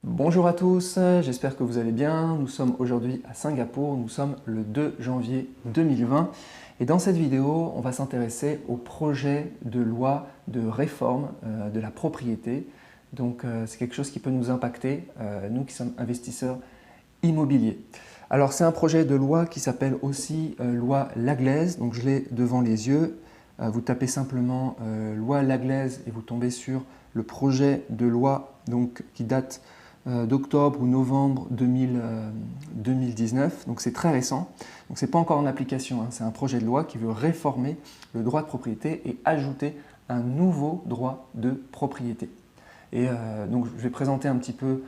Bonjour à tous, j'espère que vous allez bien. Nous sommes aujourd'hui à Singapour, nous sommes le 2 janvier 2020 et dans cette vidéo, on va s'intéresser au projet de loi de réforme de la propriété. Donc c'est quelque chose qui peut nous impacter, nous qui sommes investisseurs immobiliers. Alors c'est un projet de loi qui s'appelle aussi loi Laglaise, donc je l'ai devant les yeux. Vous tapez simplement loi Laglaise et vous tombez sur le projet de loi donc, qui date d'octobre ou novembre 2019, donc c'est très récent. Donc ce n'est pas encore en application, hein. C'est un projet de loi qui veut réformer le droit de propriété et ajouter un nouveau droit de propriété. Et donc je vais présenter un petit peu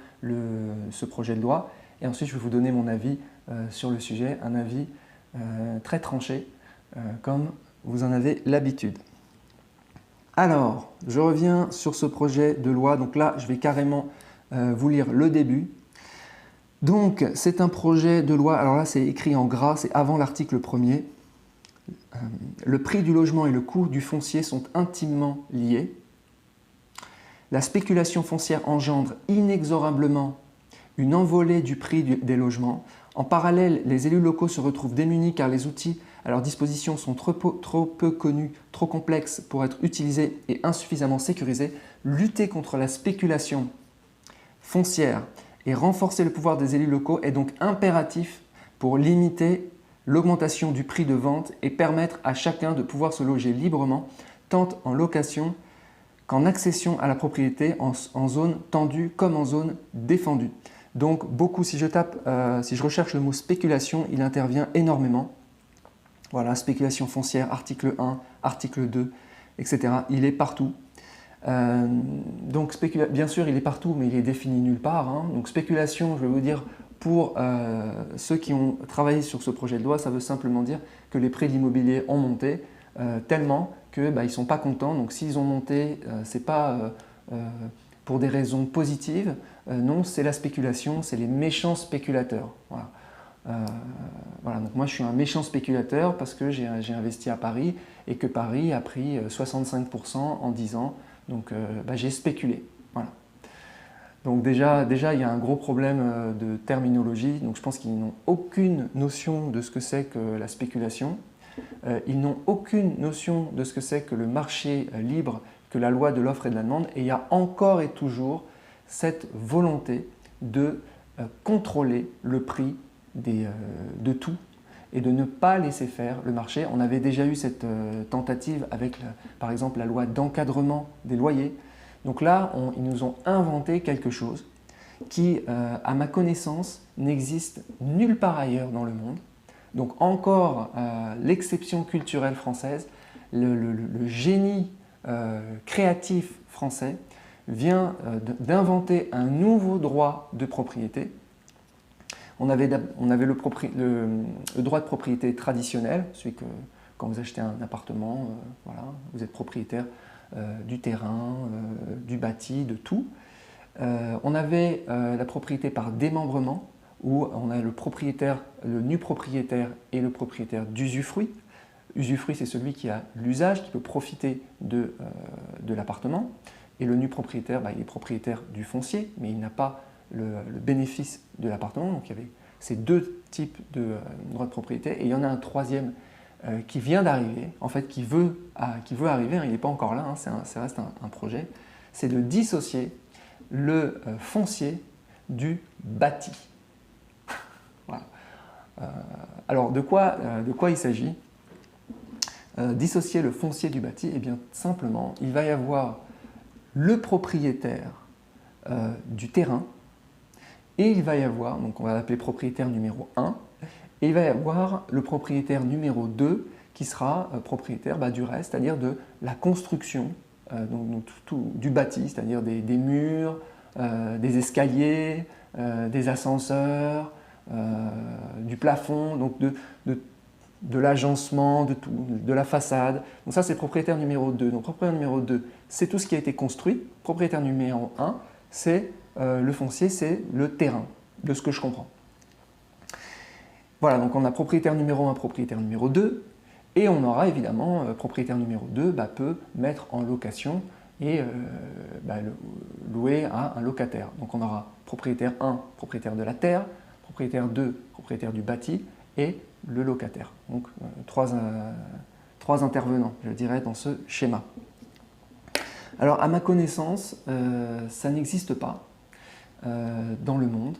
ce projet de loi et ensuite je vais vous donner mon avis sur le sujet, un avis très tranché comme vous en avez l'habitude. Alors, je reviens sur ce projet de loi. Donc là, je vais carrément vous lire le début. Donc, c'est un projet de loi. Alors là, c'est écrit en gras, c'est avant l'article 1er. Le prix du logement et le coût du foncier sont intimement liés. La spéculation foncière engendre inexorablement une envolée du prix des logements. En parallèle, les élus locaux se retrouvent démunis car les outils à leur disposition sont trop peu connus, trop complexes pour être utilisés et insuffisamment sécurisés. Lutter contre la spéculation foncière et renforcer le pouvoir des élus locaux est donc impératif pour limiter l'augmentation du prix de vente et permettre à chacun de pouvoir se loger librement, tant en location qu'en accession à la propriété en zone tendue comme en zone défendue. Donc beaucoup, si je recherche le mot spéculation, il intervient énormément. Voilà, spéculation foncière, article 1, article 2, etc. Il est partout. Donc bien sûr, il est partout, mais il est défini nulle part, hein. Donc spéculation, je vais vous dire, pour ceux qui ont travaillé sur ce projet de loi, ça veut simplement dire que les prix de l'immobilier ont monté tellement qu'ils ne sont pas contents. Donc s'ils ont monté, ce n'est pas pour des raisons positives, non, c'est la spéculation, c'est les méchants spéculateurs. Voilà. Voilà, donc moi je suis un méchant spéculateur parce que j'ai investi à Paris et que Paris a pris 65% en 10 ans, donc j'ai spéculé. Voilà. Donc déjà, il y a un gros problème de terminologie, donc je pense qu'ils n'ont aucune notion de ce que c'est que la spéculation, ils n'ont aucune notion de ce que c'est que le marché libre, que la loi de l'offre et de la demande, et il y a encore et toujours cette volonté de contrôler le prix de tout et de ne pas laisser faire le marché. On avait déjà eu cette tentative avec, par exemple, la loi d'encadrement des loyers. Donc là, ils nous ont inventé quelque chose qui, à ma connaissance, n'existe nulle part ailleurs dans le monde. Donc encore l'exception culturelle française, le génie créatif français vient d'inventer un nouveau droit de propriété. On avait le droit de propriété traditionnel, celui que quand vous achetez un appartement, voilà, vous êtes propriétaire du terrain, du bâti, de tout. On avait la propriété par démembrement, où on a le propriétaire, le nu propriétaire et le propriétaire d'usufruit. Usufruit, c'est celui qui a l'usage, qui peut profiter de l'appartement. Et le nu propriétaire, il est propriétaire du foncier, mais il n'a pas le bénéfice de l'appartement. Donc il y avait ces deux types de droits de propriété. Et il y en a un troisième qui vient d'arriver, en fait qui veut arriver, hein, il n'est pas encore là, hein, ça reste un projet, c'est de dissocier le foncier du bâti. Voilà. Alors de quoi il s'agit? Dissocier le foncier du bâti, eh bien simplement, il va y avoir le propriétaire du terrain et il va y avoir, donc on va l'appeler propriétaire numéro 1, et il va y avoir le propriétaire numéro 2 qui sera propriétaire du reste, c'est-à-dire de la construction du bâti, c'est-à-dire des murs, des escaliers, des ascenseurs, du plafond, donc de l'agencement, de la façade. Donc ça, c'est propriétaire numéro 2. Donc propriétaire numéro 2, c'est tout ce qui a été construit. Propriétaire numéro 1, c'est le foncier, c'est le terrain, de ce que je comprends. Voilà, donc on a propriétaire numéro 1, propriétaire numéro 2, et on aura évidemment, propriétaire numéro 2 peut mettre en location et loué à un locataire. Donc on aura propriétaire 1, propriétaire de la terre, propriétaire 2, propriétaire du bâti et le locataire. Donc trois intervenants, je dirais, dans ce schéma. Alors à ma connaissance, ça n'existe pas dans le monde.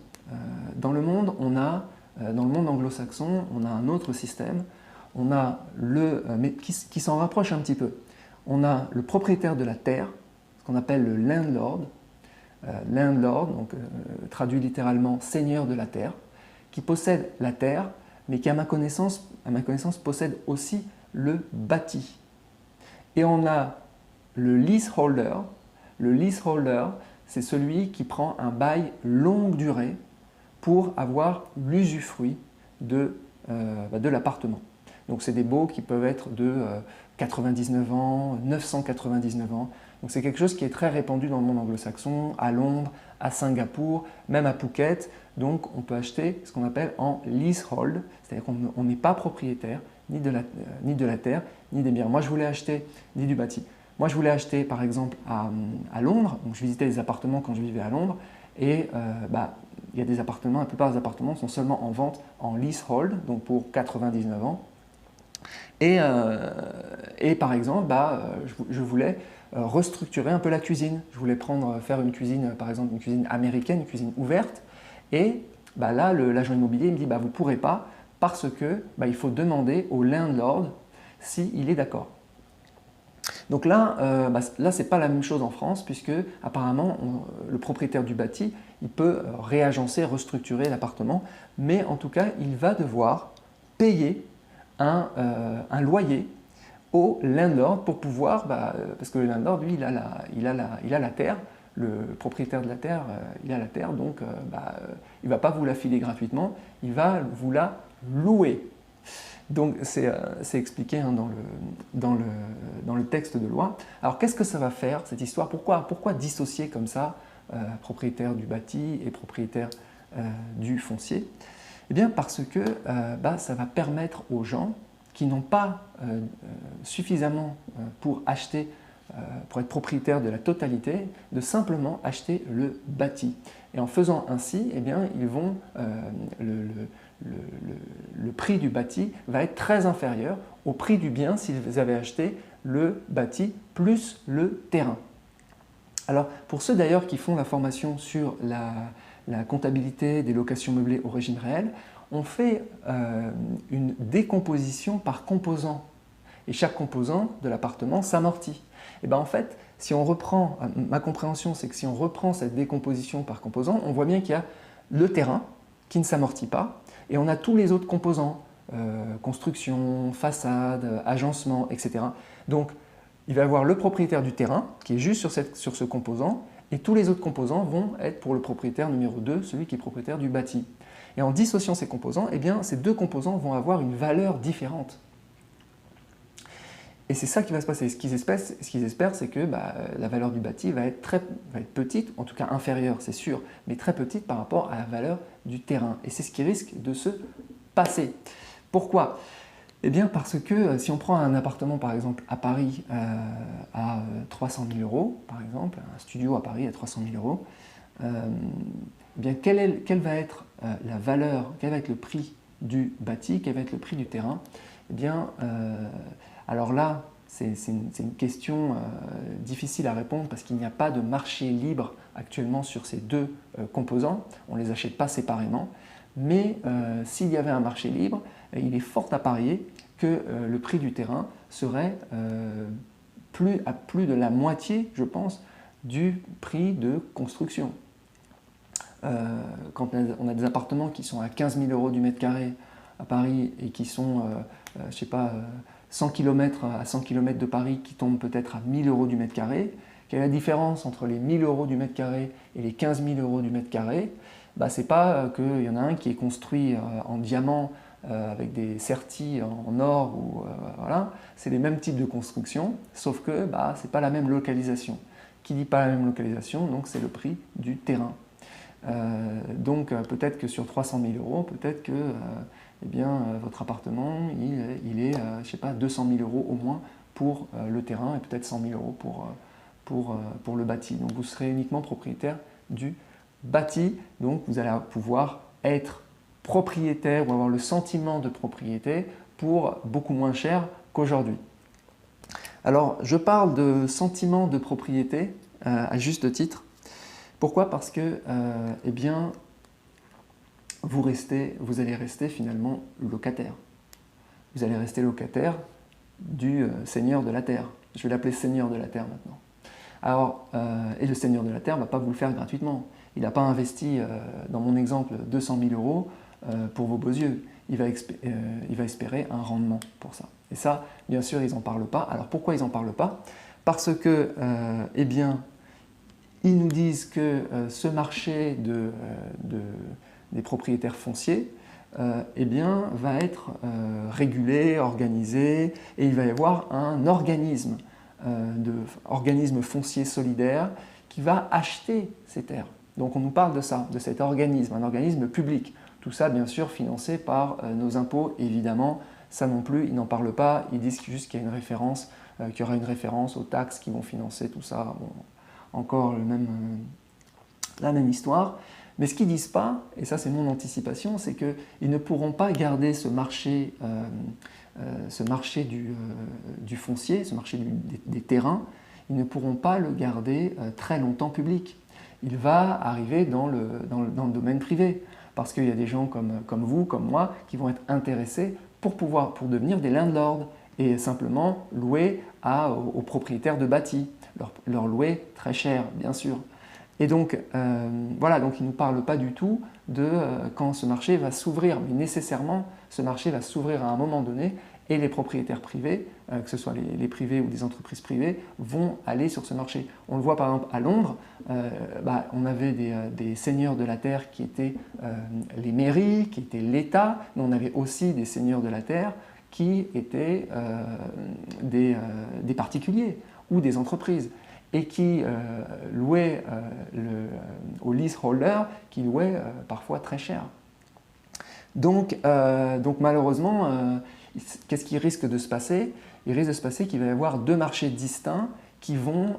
Dans le monde, dans le monde anglo-saxon, on a un autre système. On a mais qui s'en rapproche un petit peu. On a le propriétaire de la terre, ce qu'on appelle le landlord. Landlord, donc traduit littéralement seigneur de la terre, qui possède la terre, mais qui, à ma connaissance, possède aussi le bâti. Et on a le leaseholder. Le leaseholder, c'est celui qui prend un bail longue durée pour avoir l'usufruit de l'appartement. Donc c'est des baux qui peuvent être de 99 ans, 999 ans. Donc c'est quelque chose qui est très répandu dans le monde anglo-saxon, à Londres, à Singapour, même à Phuket. Donc on peut acheter ce qu'on appelle en leasehold, c'est-à-dire qu'on n'est pas propriétaire ni de la terre, ni des biens. Moi je voulais acheter, ni du bâti. Moi je voulais acheter par exemple à Londres, donc je visitais les appartements quand je vivais à Londres, et il y a des appartements, la plupart des appartements sont seulement en vente en leasehold, donc pour 99 ans. Et par exemple, je voulais restructurer un peu la cuisine. Je voulais faire une cuisine, par exemple une cuisine américaine, une cuisine ouverte. Et là, l'agent immobilier me dit vous ne pourrez pas parce que il faut demander au landlord s'il est d'accord. Donc là, ce n'est pas la même chose en France puisque apparemment le propriétaire du bâti, il peut réagencer, restructurer l'appartement, mais en tout cas, il va devoir payer un loyer au landlord pour pouvoir, parce que le landlord, lui, il a la terre, le propriétaire de la terre, il a la terre, donc il ne va pas vous la filer gratuitement, il va vous la louer. Donc c'est expliqué dans le texte de loi. Alors qu'est-ce que ça va faire cette histoire? Pourquoi dissocier comme ça propriétaire du bâti et propriétaire du foncier? Eh bien parce que ça va permettre aux gens qui n'ont pas suffisamment pour acheter, pour être propriétaire de la totalité, de simplement acheter le bâti. Et en faisant ainsi, eh bien, le prix du bâti va être très inférieur au prix du bien si vous avez acheté le bâti plus le terrain. Alors pour ceux d'ailleurs qui font la formation sur la comptabilité des locations meublées origine réelle, on fait une décomposition par composant. Et chaque composant de l'appartement s'amortit. Et en fait, si on reprend, ma compréhension c'est que si on reprend cette décomposition par composant, on voit bien qu'il y a le terrain qui ne s'amortit pas et on a tous les autres composants, construction, façade, agencement, etc. Donc il va y avoir le propriétaire du terrain qui est juste sur ce composant et tous les autres composants vont être pour le propriétaire numéro 2, celui qui est propriétaire du bâti. Et en dissociant ces composants, eh bien, ces deux composants vont avoir une valeur différente. Et c'est ça qui va se passer. Ce qu'ils espèrent, c'est que la valeur du bâti va être petite, en tout cas inférieure, c'est sûr, mais très petite par rapport à la valeur du terrain. Et c'est ce qui risque de se passer. Pourquoi? Eh bien parce que si on prend un appartement par exemple à Paris à 300 000 euros, par exemple, un studio à Paris à 300 000 euros, eh bien quelle va être la valeur, quel va être le prix du bâti, quel va être le prix du terrain? Eh bien, alors là, c'est une question difficile à répondre parce qu'il n'y a pas de marché libre actuellement sur ces deux composants. On ne les achète pas séparément. Mais s'il y avait un marché libre, il est fort à parier que le prix du terrain serait à plus de la moitié, je pense, du prix de construction. Quand on a des appartements qui sont à 15 000 euros du mètre carré à Paris et qui sont, je ne sais pas, 100 km à 100 km de Paris qui tombent peut-être à 1 000 euros du mètre carré, quelle est la différence entre les 1 000 euros du mètre carré et les 15 000 euros du mètre carré? Ce n'est pas qu'il y en a un qui est construit en diamant avec des sertis en or, voilà. C'est les mêmes types de construction, sauf que ce n'est pas la même localisation. Qui dit pas la même localisation, donc c'est le prix du terrain. Donc peut-être que sur 300 000 euros, peut-être que votre appartement, il est je sais pas, 200 000 euros au moins pour le terrain et peut-être 100 000 euros pour le bâti. Donc vous serez uniquement propriétaire du bâti, donc vous allez pouvoir être propriétaire ou avoir le sentiment de propriété pour beaucoup moins cher qu'aujourd'hui. Alors je parle de sentiment de propriété à juste titre. Pourquoi? Parce que eh bien, vous allez rester finalement locataire. Vous allez rester locataire du seigneur de la terre. Je vais l'appeler seigneur de la terre maintenant. Alors, et le seigneur de la terre ne va pas vous le faire gratuitement. Il n'a pas investi, dans mon exemple, 200 000 euros pour vos beaux yeux. Il va espérer un rendement pour ça. Et ça, bien sûr, ils n'en parlent pas. Alors pourquoi ils n'en parlent pas? Parce que, eh bien, ils nous disent que ce marché des propriétaires fonciers eh bien, va être régulé, organisé, et il va y avoir un organisme foncier solidaire qui va acheter ces terres. Donc on nous parle de ça, de cet organisme, un organisme public. Tout ça, bien sûr, financé par nos impôts, évidemment. Ça non plus, ils n'en parlent pas, ils disent juste qu'il y a une référence, qu'il y aura une référence aux taxes qui vont financer tout ça. Bon, encore la même histoire. Mais ce qu'ils ne disent pas, et ça c'est mon anticipation, c'est qu'ils ne pourront pas garder ce marché du foncier, ce marché des terrains, ils ne pourront pas le garder très longtemps public. Il va arriver dans le domaine privé, parce qu'il y a des gens comme vous, comme moi, qui vont être intéressés pour devenir des landlords et simplement louer aux propriétaires de bâtis, leur louer très cher, bien sûr. Et donc, voilà, donc ils ne nous parlent pas du tout de quand ce marché va s'ouvrir, mais nécessairement, ce marché va s'ouvrir à un moment donné et les propriétaires privés, que ce soit les privés ou des entreprises privées, vont aller sur ce marché. On le voit par exemple à Londres, on avait des seigneurs de la terre qui étaient les mairies, qui étaient l'État, mais on avait aussi des seigneurs de la terre qui étaient des particuliers ou des entreprises, et qui louaient aux leaseholders, qui louaient parfois très cher. Donc malheureusement, qu'est-ce qui risque de se passer? Il risque de se passer qu'il va y avoir deux marchés distincts qui vont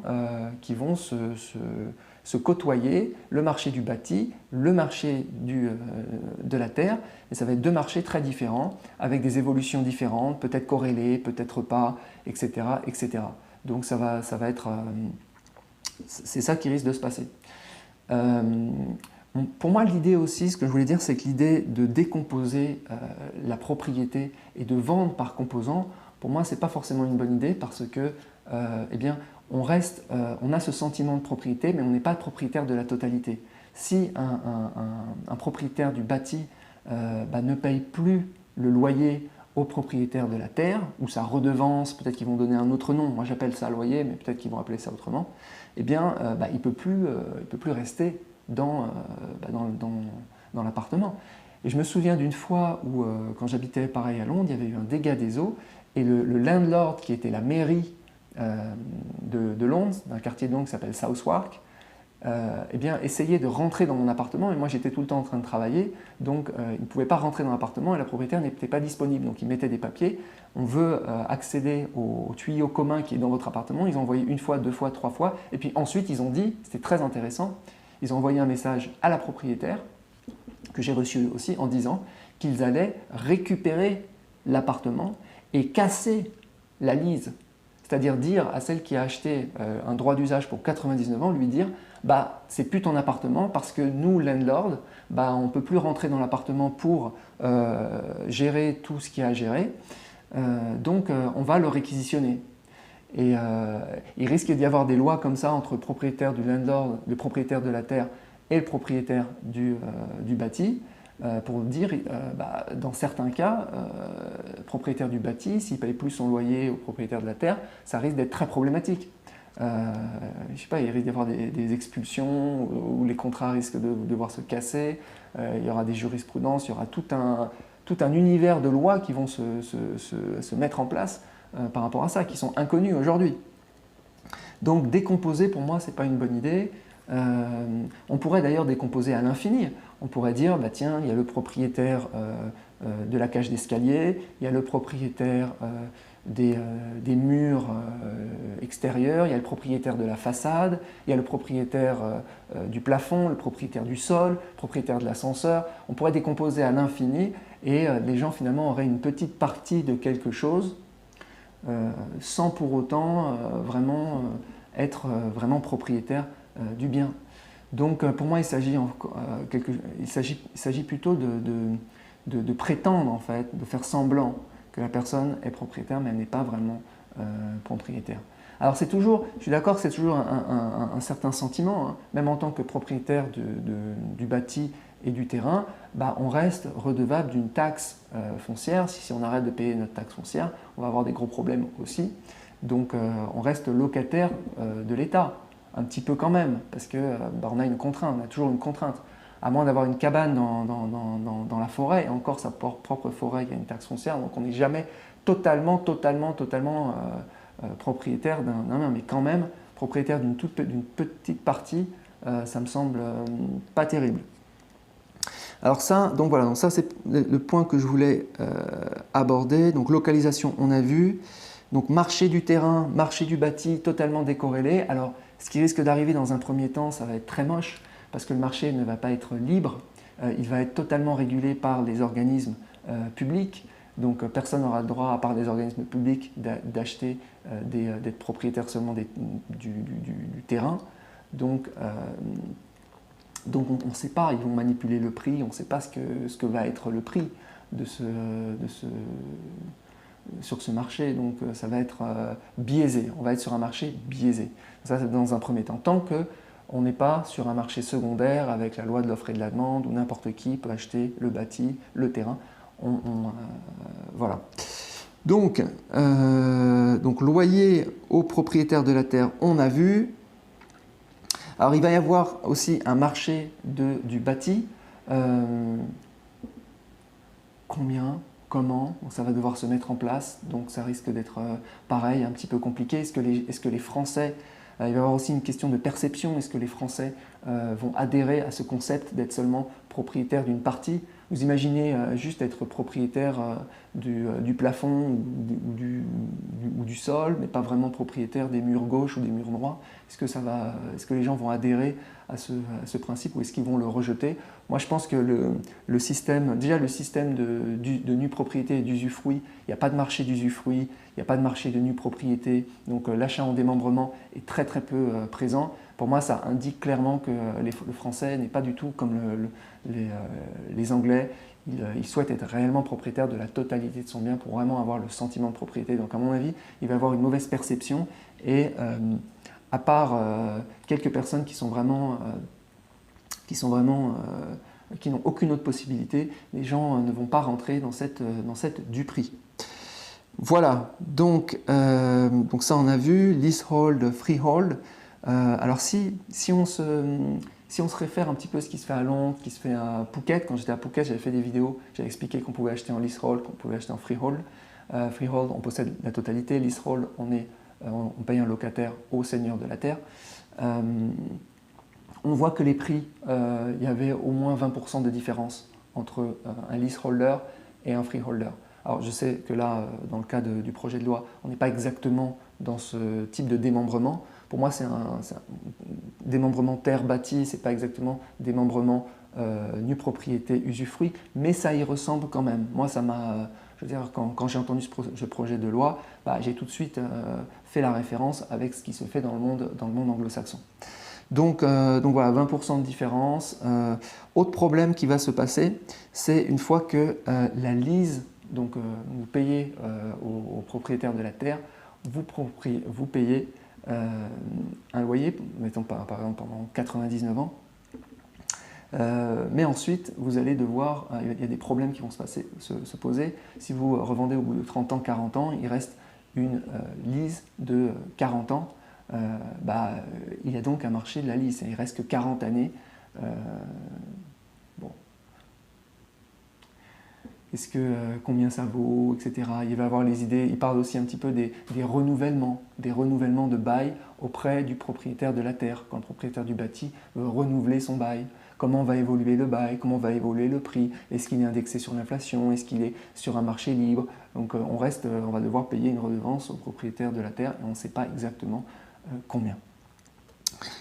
se côtoyer, le marché du bâti, le marché de la terre, et ça va être deux marchés très différents, avec des évolutions différentes, peut-être corrélées, peut-être pas, etc., etc. Donc ça va être, c'est ça qui risque de se passer. Pour moi, l'idée aussi, ce que je voulais dire, c'est que l'idée de décomposer la propriété et de vendre par composants, pour moi, ce n'est pas forcément une bonne idée parce que, eh bien, on a ce sentiment de propriété, mais on n'est pas propriétaire de la totalité. Si un propriétaire du bâti ne paye plus le loyer au propriétaire de la terre, ou sa redevance, peut-être qu'ils vont donner un autre nom, moi j'appelle ça loyer, mais peut-être qu'ils vont appeler ça autrement, eh bien il ne peut plus rester dans l'appartement. Et je me souviens d'une fois où, quand j'habitais pareil à Londres, il y avait eu un dégât des eaux, et le landlord qui était la mairie de Londres, d'un quartier de Londres qui s'appelle Southwark, eh bien, essayait de rentrer dans mon appartement, et moi j'étais tout le temps en train de travailler, donc il ne pouvait pas rentrer dans l'appartement et la propriétaire n'était pas disponible, donc il mettait des papiers. On veut accéder au tuyau commun qui est dans votre appartement. Ils ont envoyé une fois, deux fois, trois fois, et puis ensuite ils ont dit, c'était très intéressant, ils ont envoyé un message à la propriétaire, que j'ai reçu aussi, en disant qu'ils allaient récupérer l'appartement et casser la lease. C'est-à-dire dire à celle qui a acheté un droit d'usage pour 99 ans, lui dire bah, c'est plus ton appartement parce que nous, landlord, on ne peut plus rentrer dans l'appartement pour gérer tout ce qu'il y a à gérer, donc on va le réquisitionner. Et il risque d'y avoir des lois comme ça entre le propriétaire du landlord, le propriétaire de la terre et le propriétaire du bâti, pour dire, dans certains cas, propriétaire du bâti, s'il ne paye plus son loyer au propriétaire de la terre, ça risque d'être très problématique. Je ne sais pas, il risque d'y avoir des expulsions, où les contrats risquent de devoir se casser, il y aura des jurisprudences, il y aura tout un univers de lois qui vont se mettre en place par rapport à ça, qui sont inconnus aujourd'hui. Donc décomposer, pour moi, ce n'est pas une bonne idée. On pourrait d'ailleurs décomposer à l'infini. On pourrait dire, tiens, il y a le propriétaire de la cage d'escalier, il y a le propriétaire des murs extérieurs, il y a le propriétaire de la façade, il y a le propriétaire du plafond, le propriétaire du sol, le propriétaire de l'ascenseur. On pourrait décomposer à l'infini et les gens finalement auraient une petite partie de quelque chose sans pour autant vraiment être vraiment propriétaire du bien. Donc pour moi il s'agit plutôt de prétendre en fait, de faire semblant que la personne est propriétaire mais elle n'est pas vraiment propriétaire. Alors c'est toujours, je suis d'accord que c'est toujours un certain sentiment, hein. Même en tant que propriétaire du bâti et du terrain, bah, on reste redevable d'une taxe foncière. Si on arrête de payer notre taxe foncière, on va avoir des gros problèmes aussi. Donc on reste locataire de l'État, un petit peu quand même, parce que bah, on a une contrainte, on a toujours une contrainte. À moins d'avoir une cabane dans la forêt, et encore sa propre forêt, il y a une taxe foncière, donc on n'est jamais totalement propriétaire d'un bien, mais quand même propriétaire d'une petite partie, ça me semble pas terrible. Alors ça, donc voilà, donc ça c'est le point que je voulais aborder. Donc localisation, on a vu. Donc marché du terrain, marché du bâti, totalement décorrélé. Alors ce qui risque d'arriver dans un premier temps, ça va être très moche, parce que le marché ne va pas être libre. Il va être totalement régulé par les organismes publics. Donc personne n'aura le droit, à part des organismes publics, d'acheter, d'être propriétaire seulement du terrain. Donc on ne sait pas, ils vont manipuler le prix, on ne sait pas ce que va être le prix sur ce marché. Donc ça va être biaisé, on va être sur un marché biaisé. Ça c'est dans un premier temps. Tant qu'on n'est pas sur un marché secondaire avec la loi de l'offre et de la demande où n'importe qui peut acheter le bâti, le terrain. Voilà. Donc loyer aux propriétaires de la terre, on a vu. Alors il va y avoir aussi un marché du bâti. Combien, comment, donc ça va devoir se mettre en place, donc ça risque d'être pareil, un petit peu compliqué. Est-ce que les Français, il va y avoir aussi une question de perception, est-ce que les Français vont adhérer à ce concept d'être seulement propriétaire d'une partie? Vous imaginez juste être propriétaire du plafond ou du sol, mais pas vraiment propriétaire des murs gauches ou des murs droits. Est-ce que les gens vont adhérer à ce principe ou est-ce qu'ils vont le rejeter? Moi, je pense que le système de nue propriété et d'usufruit, il n'y a pas de marché d'usufruit, il n'y a pas de marché de nue propriété, donc l'achat en démembrement est très très peu présent. Pour moi, ça indique clairement que le français n'est pas du tout comme les Anglais. Il souhaite être réellement propriétaire de la totalité de son bien pour vraiment avoir le sentiment de propriété. Donc à mon avis, il va avoir une mauvaise perception et à part quelques personnes qui n'ont aucune autre possibilité, les gens ne vont pas rentrer dans cette duperie. Voilà, donc ça on a vu, leasehold, freehold. Alors si on se réfère un petit peu à ce qui se fait à Londres, qui se fait à Phuket, quand j'étais à Phuket, j'avais fait des vidéos, j'avais expliqué qu'on pouvait acheter en leasehold, qu'on pouvait acheter en freehold. Freehold, on possède la totalité, leasehold, on paye un locataire au seigneur de la terre. On voit que les prix, il y avait au moins 20% de différence entre un leaseholder et un freeholder. Alors je sais que là, dans le cas du projet de loi, on n'est pas exactement dans ce type de démembrement. Pour moi, c'est un démembrement terre bâtie, ce n'est pas exactement démembrement nue propriété usufruit, mais ça y ressemble quand même. Moi, ça m'a, je veux dire, quand j'ai entendu ce projet de loi, bah, j'ai tout de suite fait la référence avec ce qui se fait dans le monde anglo-saxon. Donc voilà, 20% de différence. Autre problème qui va se passer, c'est une fois que la lease, donc vous payez aux propriétaires de la terre, vous payez un loyer, mettons par exemple pendant 99 ans, mais ensuite vous allez devoir, il y a des problèmes qui vont se poser. Si vous revendez au bout de 30 ans, 40 ans, il reste une lease de 40 ans. Il y a donc un marché de la lease, il ne reste que 40 années. Bon. Est-ce que combien ça vaut, etc. Il va avoir les idées, il parle aussi un petit peu des renouvellements de bail auprès du propriétaire de la terre, quand le propriétaire du bâti veut renouveler son bail, comment va évoluer le bail, comment va évoluer le prix, est-ce qu'il est indexé sur l'inflation, est-ce qu'il est sur un marché libre. Donc on va devoir payer une redevance au propriétaire de la terre et on ne sait pas exactement combien.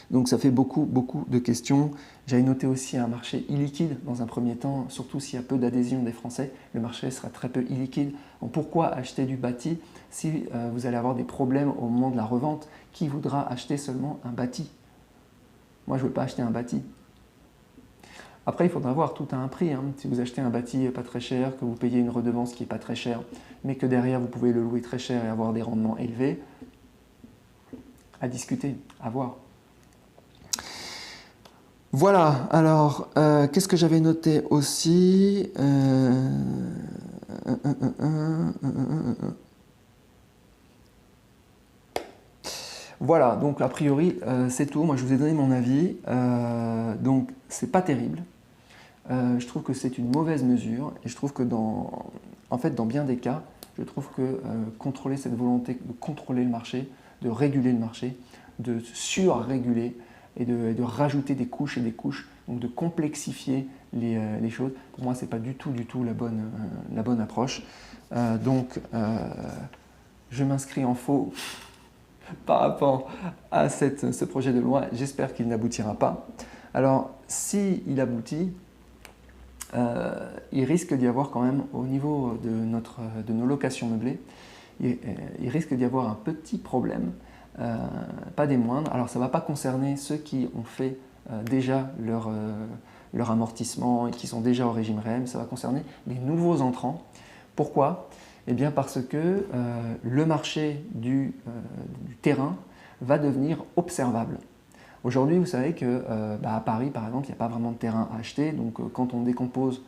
Donc ça fait beaucoup de questions. J'avais noté aussi un marché illiquide dans un premier temps, surtout s'il y a peu d'adhésion des Français, le marché sera très peu illiquide. Donc pourquoi acheter du bâti si vous allez avoir des problèmes au moment de la revente? Qui voudra acheter seulement un bâti? Moi je ne veux pas acheter un bâti. Après il faudra voir, tout à un prix. Hein. Si vous achetez un bâti pas très cher, que vous payez une redevance qui n'est pas très chère, mais que derrière vous pouvez le louer très cher et avoir des rendements élevés, à discuter, à voir. Voilà, alors, qu'est-ce que j'avais noté aussi Voilà, donc a priori, c'est tout. Moi, je vous ai donné mon avis. Donc, c'est pas terrible. Je trouve que c'est une mauvaise mesure et je trouve que dans bien des cas, je trouve que contrôler cette volonté de contrôler le marché, de réguler le marché, de surréguler et de rajouter des couches et des couches, donc de complexifier les choses, pour moi, ce n'est pas du tout la bonne approche. Donc, je m'inscris en faux par rapport à ce projet de loi. J'espère qu'il n'aboutira pas. Alors, s'il aboutit, il risque d'y avoir quand même, au niveau de nos locations meublées, il risque d'y avoir un petit problème, pas des moindres. Alors ça ne va pas concerner ceux qui ont fait déjà leur amortissement et qui sont déjà au régime réel, mais ça va concerner les nouveaux entrants. Pourquoi? Eh bien parce que le marché du terrain va devenir observable. Aujourd'hui, vous savez que à Paris, par exemple, il n'y a pas vraiment de terrain à acheter. Donc, quand on décompose,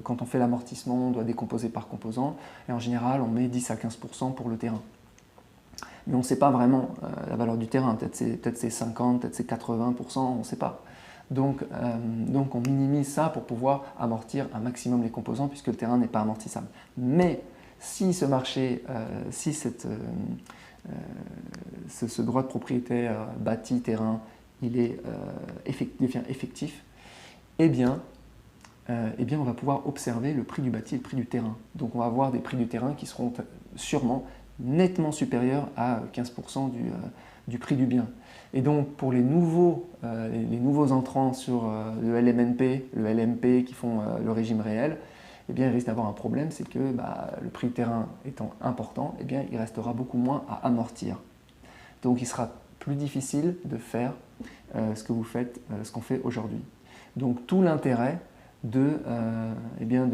quand on fait l'amortissement, on doit décomposer par composant. Et en général, on met 10 à 15% pour le terrain. Mais on ne sait pas vraiment la valeur du terrain. Peut-être c'est 50, peut-être c'est 80%, on ne sait pas. Donc, on minimise ça pour pouvoir amortir un maximum les composants puisque le terrain n'est pas amortissable. Mais si ce marché, ce droit de propriété bâti, terrain, il devient effectif, eh bien, on va pouvoir observer le prix du bâti et le prix du terrain. Donc on va avoir des prix du terrain qui seront sûrement nettement supérieurs à 15% du prix du bien. Et donc pour les nouveaux entrants sur le LMNP, le LMP qui font le régime réel, eh bien, il risque d'avoir un problème, c'est que le prix du terrain étant important, eh bien, il restera beaucoup moins à amortir. Donc il sera plus difficile de faire ce qu'on fait aujourd'hui. Donc tout l'intérêt de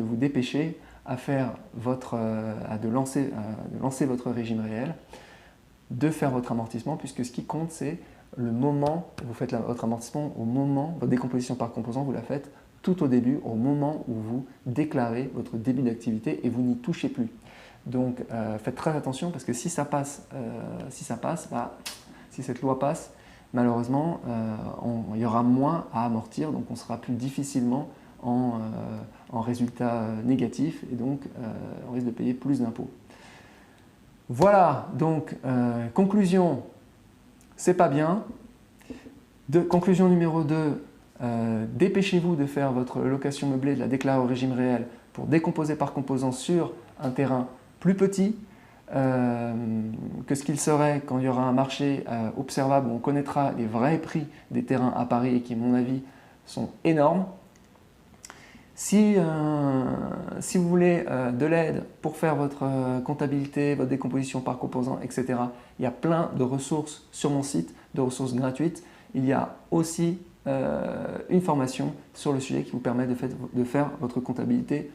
vous dépêcher à lancer votre régime réel, de faire votre amortissement, puisque ce qui compte, c'est le moment, vous faites votre amortissement au moment, votre décomposition par composant, vous la faites tout au début, au moment où vous déclarez votre début d'activité et vous n'y touchez plus. Donc faites très attention parce que si ça passe, si cette loi passe, malheureusement, il y aura moins à amortir, donc on sera plus difficilement en résultat négatif et donc on risque de payer plus d'impôts. Voilà, donc conclusion, c'est pas bien. Conclusion numéro 2, dépêchez-vous de faire votre location meublée, de la déclarer au régime réel pour décomposer par composant sur un terrain plus petit que ce qu'il serait quand il y aura un marché observable où on connaîtra les vrais prix des terrains à Paris et qui, à mon avis, sont énormes. Si vous voulez de l'aide pour faire votre comptabilité, votre décomposition par composant, etc., il y a plein de ressources sur mon site, de ressources gratuites. Il y a aussi une formation sur le sujet qui vous permet de faire votre comptabilité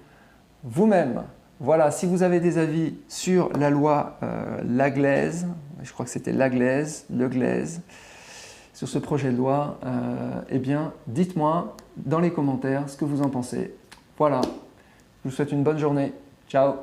vous-même. Voilà, si vous avez des avis sur la loi Laglaise, je crois que c'était Laglaise, sur ce projet de loi, eh bien, dites-moi dans les commentaires ce que vous en pensez. Voilà, je vous souhaite une bonne journée. Ciao!